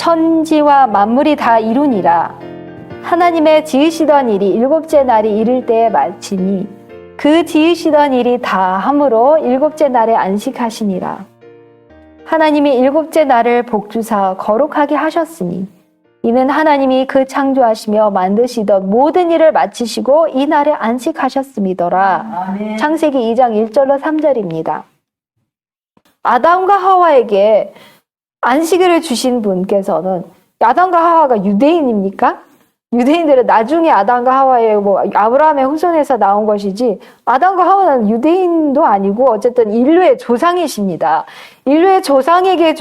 천지와 만물이 다 이루니라. 하나님의 지으시던 일이 일곱째 날이 이를 때에 마치니 그 지으시던 일이 다 함으로 일곱째 날에 안식하시니라. 하나님이 일곱째 날을 복주사 거룩하게 하셨으니 이는 하나님이 그 창조하시며 만드시던 모든 일을 마치시고 이 날에 안식하셨음이더라. 아멘. 창세기 2장 1절로 3절입니다. 아담과 하와에게 안식일을 주신 분께서는, 아담과 하와가 유대인입니까? 유대인들은 나중에 아담과 하와의 아브라함의 후손에서 나온 것이지, 아담과 하와는 유대인도 아니고 어쨌든 인류의 조상이십니다. 인류의 조상에게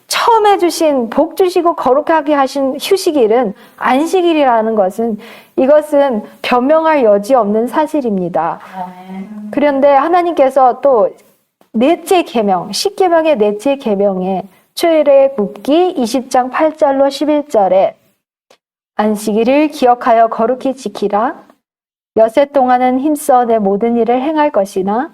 처음에 주신 복 주시고 거룩하게 하신 휴식일은 안식일이라는 것은, 이것은 변명할 여지 없는 사실입니다. 아멘. 그런데 하나님께서 또 넷째 계명, 십계명의 넷째 계명에 출애 굽기 20장 8절로 11절에 안식일을 기억하여 거룩히 지키라. 여세 동안은 힘써 내 모든 일을 행할 것이나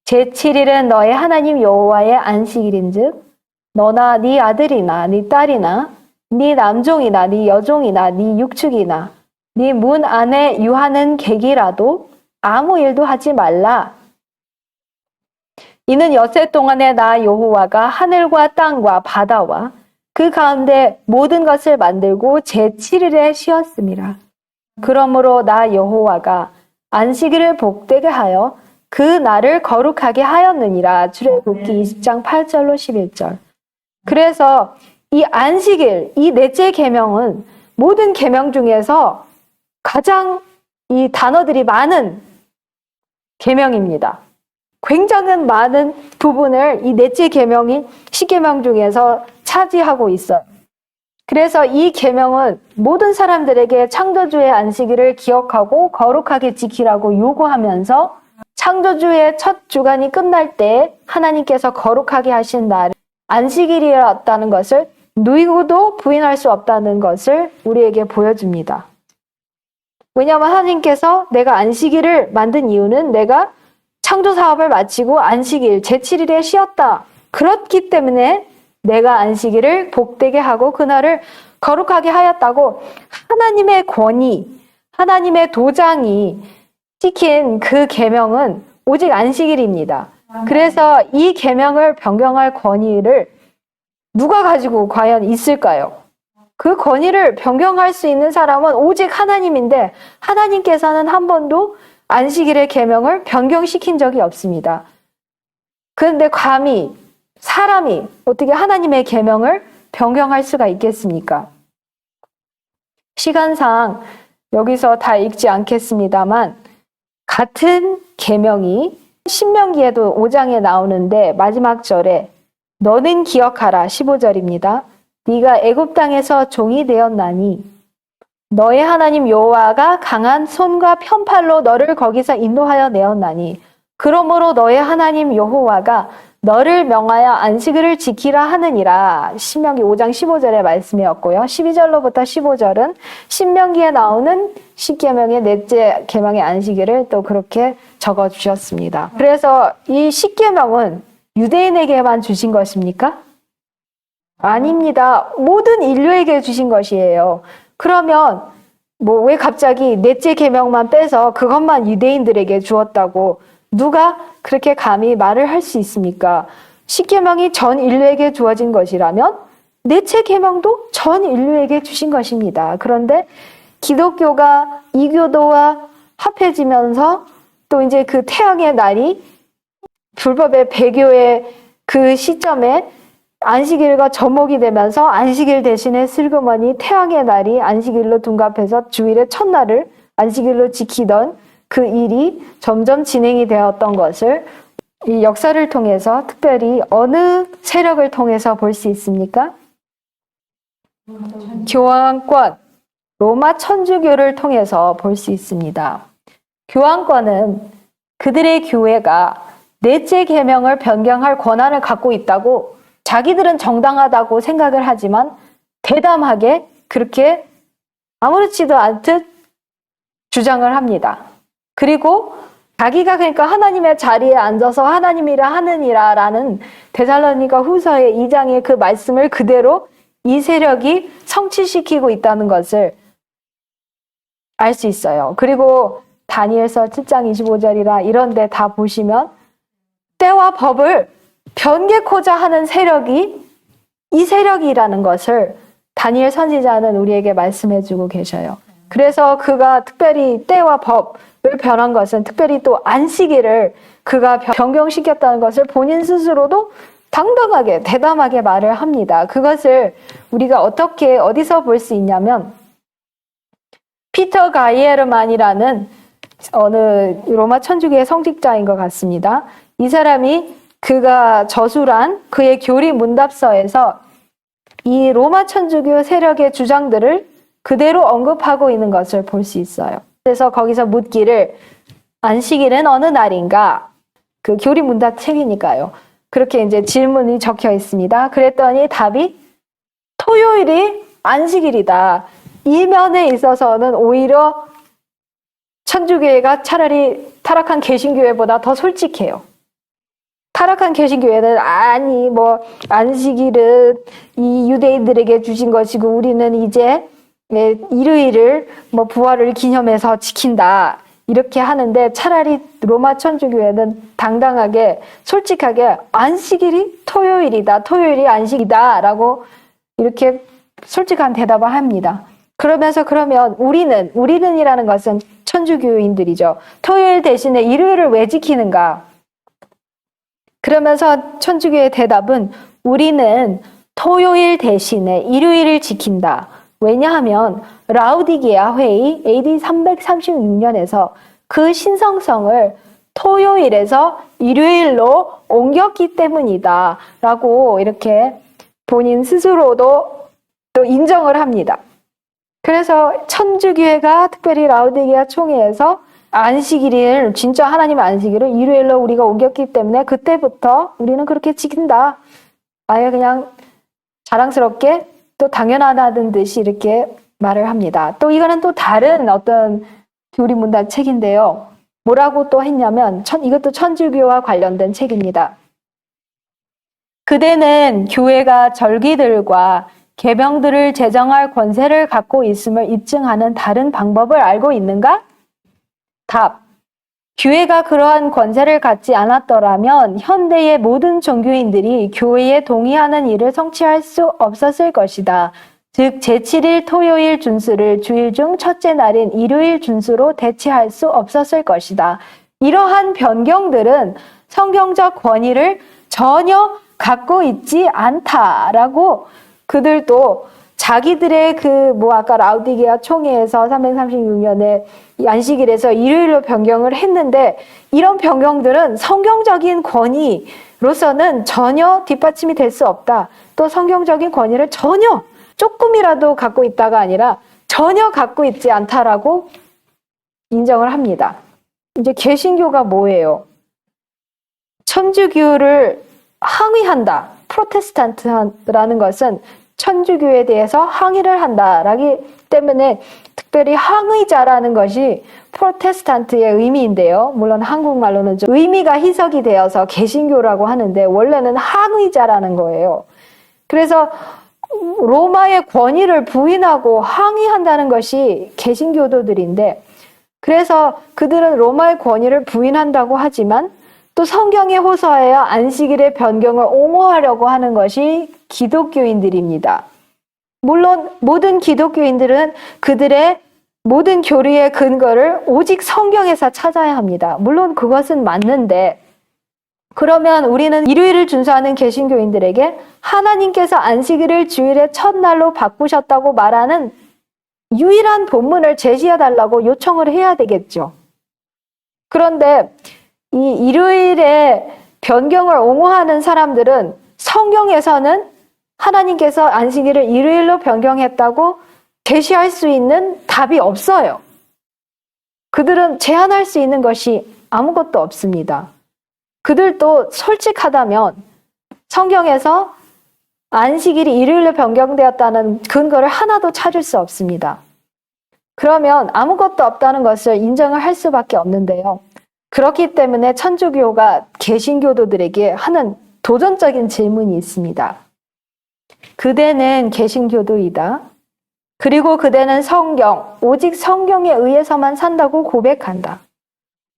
제7일은 너의 하나님 여호와의 안식일인즉 너나 네 아들이나 네 딸이나 네 남종이나 네 여종이나 네 육축이나 네 문 안에 유하는 객이라도 아무 일도 하지 말라. 이는 여세 동안에 나 여호와가 하늘과 땅과 바다와 그 가운데 모든 것을 만들고 제7일에 쉬었음이라. 그러므로 나 여호와가 안식일을 복되게 하여 그 날을 거룩하게 하였느니라. 출애굽기 20장 8절로 11절. 그래서 이 안식일, 이 넷째 계명은 모든 계명 중에서 가장 이 단어들이 많은 계명입니다. 굉장히 많은 부분을 이 넷째 계명이 십계명 중에서 차지하고 있어요. 그래서 이 계명은 모든 사람들에게 창조주의 안식일을 기억하고 거룩하게 지키라고 요구하면서 창조주의 첫 주간이 끝날 때 하나님께서 거룩하게 하신 날 안식일이었다는 것을 누구도 부인할 수 없다는 것을 우리에게 보여줍니다. 왜냐하면 하나님께서 내가 안식일을 만든 이유는 내가 창조 사업을 마치고 안식일 제7일에 쉬었다. 그렇기 때문에 내가 안식일을 복되게 하고 그날을 거룩하게 하였다고 하나님의 권위, 하나님의 도장이 찍힌 그 계명은 오직 안식일입니다. 그래서 이 계명을 변경할 권위를 누가 가지고 과연 있을까요? 그 권위를 변경할 수 있는 사람은 오직 하나님인데 하나님께서는 한 번도 안식일의 계명을 변경시킨 적이 없습니다. 그런데 감히 사람이 어떻게 하나님의 계명을 변경할 수가 있겠습니까? 시간상 여기서 다 읽지 않겠습니다만 같은 계명이 신명기에도 5장에 나오는데 마지막 절에 너는 기억하라 15절입니다. 네가 애굽 땅에서 종이 되었나니 너의 하나님 여호와가 강한 손과 편팔로 너를 거기서 인도하여 내었나니 그러므로 너의 하나님 여호와가 너를 명하여 안식일을 지키라 하느니라. 신명기 5장 15절의 말씀이었고요. 12절로부터 15절은 신명기에 나오는 십계명의 넷째 계명의 안식일을 또 그렇게 적어주셨습니다. 그래서 이 십계명은 유대인에게만 주신 것입니까? 아닙니다. 모든 인류에게 주신 것이에요. 그러면 왜 갑자기 넷째 계명만 빼서 그것만 유대인들에게 주었다고 누가 그렇게 감히 말을 할 수 있습니까? 십계명이 전 인류에게 주어진 것이라면 넷째 계명도 전 인류에게 주신 것입니다. 그런데 기독교가 이교도와 합해지면서 또 이제 그 태양의 날이 불법의 배교의 그 시점에 안식일과 접목이 되면서 안식일 대신에 슬그머니 태양의 날이 안식일로 둔갑해서 주일의 첫날을 안식일로 지키던 그 일이 점점 진행이 되었던 것을 이 역사를 통해서 특별히 어느 세력을 통해서 볼 수 있습니까? 교황권, 로마 천주교를 통해서 볼 수 있습니다. 교황권은 그들의 교회가 넷째 계명을 변경할 권한을 갖고 있다고 자기들은 정당하다고 생각을 하지만 대담하게 그렇게 아무렇지도 않듯 주장을 합니다. 그리고 자기가 그러니까 하나님의 자리에 앉아서 하나님이라 하느니라 라는 데살로니가 후서의 2장의 그 말씀을 그대로 이 세력이 성취시키고 있다는 것을 알 수 있어요. 그리고 다니엘서 7장 25절이라 이런 데 다 보시면 때와 법을 변개코자 하는 세력이 이 세력이라는 것을 다니엘 선지자는 우리에게 말씀해 주고 계셔요. 그래서 그가 특별히 때와 법을 변한 것은 특별히 또 안식일을 그가 변경시켰다는 것을 본인 스스로도 당당하게 대담하게 말을 합니다. 그것을 우리가 어디서 볼 수 있냐면 피터 가이에르만이라는 어느 로마 천주교의 성직자인 것 같습니다. 이 사람이 그가 저술한 그의 교리 문답서에서 이 로마 천주교 세력의 주장들을 그대로 언급하고 있는 것을 볼 수 있어요. 그래서 거기서 묻기를 안식일은 어느 날인가? 그 교리 문답 책이니까요. 그렇게 이제 질문이 적혀 있습니다. 그랬더니 답이 토요일이 안식일이다. 이 면에 있어서는 오히려 천주교회가 차라리 타락한 개신교회보다 더 솔직해요. 타락한 개신교회는 아니 뭐 안식일은 이 유대인들에게 주신 것이고 우리는 이제 일요일을 뭐 부활을 기념해서 지킨다 이렇게 하는데 차라리 로마 천주교회는 당당하게 솔직하게 안식일이 토요일이다, 토요일이 안식이다 라고 이렇게 솔직한 대답을 합니다. 그러면서 그러면 우리는이라는 것은 천주교인들이죠. 토요일 대신에 일요일을 왜 지키는가? 그러면서 천주교의 대답은 우리는 토요일 대신에 일요일을 지킨다. 왜냐하면 라우디게아 회의 AD 336년에서 그 신성성을 토요일에서 일요일로 옮겼기 때문이다. 라고 이렇게 본인 스스로도 또 인정을 합니다. 그래서 천주교회가 특별히 라우디게아 총회에서 안식일을 진짜 하나님 안식일을 일요일로 우리가 옮겼기 때문에 그때부터 우리는 그렇게 지킨다. 아예 그냥 자랑스럽게 또 당연하다는 듯이 이렇게 말을 합니다. 또 이거는 또 다른 어떤 교리 문답 책인데요. 뭐라고 또 했냐면 이것도 천주교와 관련된 책입니다. 그대는 교회가 절기들과 계명들을 제정할 권세를 갖고 있음을 입증하는 다른 방법을 알고 있는가? 답. 교회가 그러한 권세를 갖지 않았더라면 현대의 모든 종교인들이 교회에 동의하는 일을 성취할 수 없었을 것이다. 즉 제7일 토요일 준수를 주일 중 첫째 날인 일요일 준수로 대체할 수 없었을 것이다. 이러한 변경들은 성경적 권위를 전혀 갖고 있지 않다라고 그들도 자기들의 아까 라우디게아 총회에서 336년에 안식일에서 일요일로 변경을 했는데 이런 변경들은 성경적인 권위로서는 전혀 뒷받침이 될 수 없다. 또 성경적인 권위를 전혀 조금이라도 갖고 있다가 아니라 전혀 갖고 있지 않다라고 인정을 합니다. 이제 개신교가 뭐예요? 천주교를 항의한다. 프로테스탄트라는 것은 천주교에 대해서 항의를 한다라기 때문에 특별히 항의자라는 것이 프로테스탄트의 의미인데요. 물론 한국말로는 좀 의미가 희석이 되어서 개신교라고 하는데 원래는 항의자라는 거예요. 그래서 로마의 권위를 부인하고 항의한다는 것이 개신교도들인데 그래서 그들은 로마의 권위를 부인한다고 하지만 또 성경에 호소하여 안식일의 변경을 옹호하려고 하는 것이 기독교인들입니다. 물론 모든 기독교인들은 그들의 모든 교리의 근거를 오직 성경에서 찾아야 합니다. 물론 그것은 맞는데 그러면 우리는 일요일을 준수하는 개신교인들에게 하나님께서 안식일을 주일의 첫날로 바꾸셨다고 말하는 유일한 본문을 제시해달라고 요청을 해야 되겠죠. 그런데 이 일요일의 변경을 옹호하는 사람들은 성경에서는 하나님께서 안식일을 일요일로 변경했다고 제시할 수 있는 답이 없어요. 그들은 제안할 수 있는 것이 아무것도 없습니다. 그들도 솔직하다면 성경에서 안식일이 일요일로 변경되었다는 근거를 하나도 찾을 수 없습니다. 그러면 아무것도 없다는 것을 인정을 할 수밖에 없는데요. 그렇기 때문에 천주교가 개신교도들에게 하는 도전적인 질문이 있습니다. 그대는 개신교도이다. 그리고 그대는 오직 성경에 의해서만 산다고 고백한다.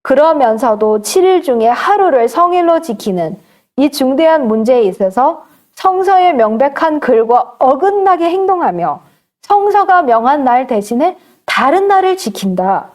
그러면서도 7일 중에 하루를 성일로 지키는 이 중대한 문제에 있어서 성서의 명백한 글과 어긋나게 행동하며 성서가 명한 날 대신에 다른 날을 지킨다.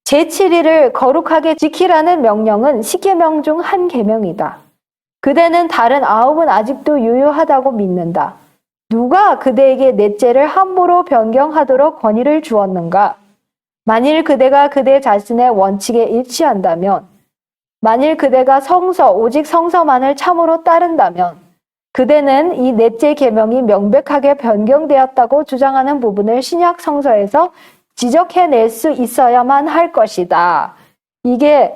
제7일을 거룩하게 지키라는 명령은 10계명 중 한 계명이다. 그대는 다른 9은 아직도 유효하다고 믿는다. 누가 그대에게 넷째를 함부로 변경하도록 권위를 주었는가? 만일 그대가 그대 자신의 원칙에 일치한다면, 만일 그대가 오직 성서만을 참으로 따른다면, 그대는 이 넷째 계명이 명백하게 변경되었다고 주장하는 부분을 신약 성서에서 지적해낼 수 있어야만 할 것이다. 이게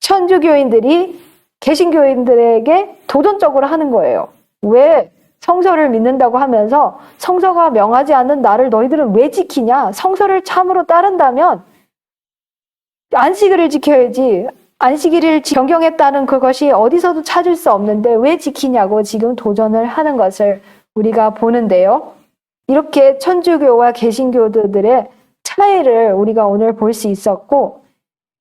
천주교인들이 개신교인들에게 도전적으로 하는 거예요. 왜 성서를 믿는다고 하면서 성서가 명하지 않는 나를 너희들은 왜 지키냐? 성서를 참으로 따른다면 안식일을 지켜야지. 안식일을 변경했다는 그것이 어디서도 찾을 수 없는데 왜 지키냐고 지금 도전을 하는 것을 우리가 보는데요. 이렇게 천주교와 개신교들의 차이를 우리가 오늘 볼 수 있었고,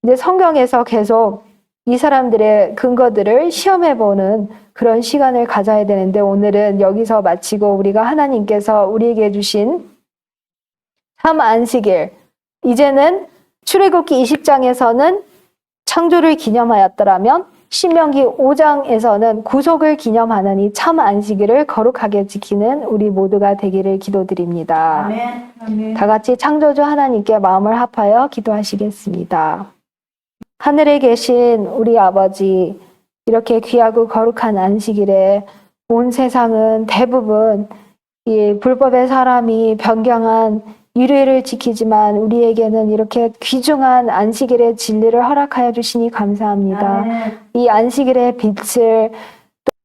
이제 성경에서 계속 이 사람들의 근거들을 시험해보는 그런 시간을 가져야 되는데, 오늘은 여기서 마치고 우리가 하나님께서 우리에게 주신 참 안식일, 이제는 출애굽기 20장에서는 창조를 기념하였더라면 신명기 5장에서는 구속을 기념하는 이 참 안식일을 거룩하게 지키는 우리 모두가 되기를 기도드립니다. 아멘. 아멘. 다 같이 창조주 하나님께 마음을 합하여 기도하시겠습니다. 하늘에 계신 우리 아버지, 이렇게 귀하고 거룩한 안식일에 온 세상은 대부분 이 불법의 사람이 변경한 유례를 지키지만 우리에게는 이렇게 귀중한 안식일의 진리를 허락하여 주시니 감사합니다. 아멘. 이 안식일의 빛을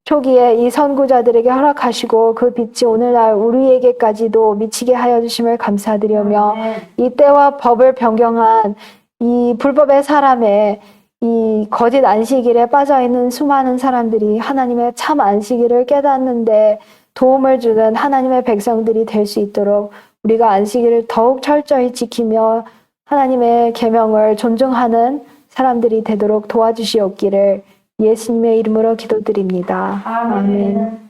초기에 이 선구자들에게 허락하시고 그 빛이 오늘날 우리에게까지도 미치게 하여 주심을 감사드리며, 아멘. 이 때와 법을 변경한 이 불법의 사람의 이 거짓 안식일에 빠져있는 수많은 사람들이 하나님의 참 안식일을 깨닫는데 도움을 주는 하나님의 백성들이 될 수 있도록 우리가 안식일을 더욱 철저히 지키며 하나님의 계명을 존중하는 사람들이 되도록 도와주시옵기를 예수님의 이름으로 기도드립니다. 아멘. 아멘.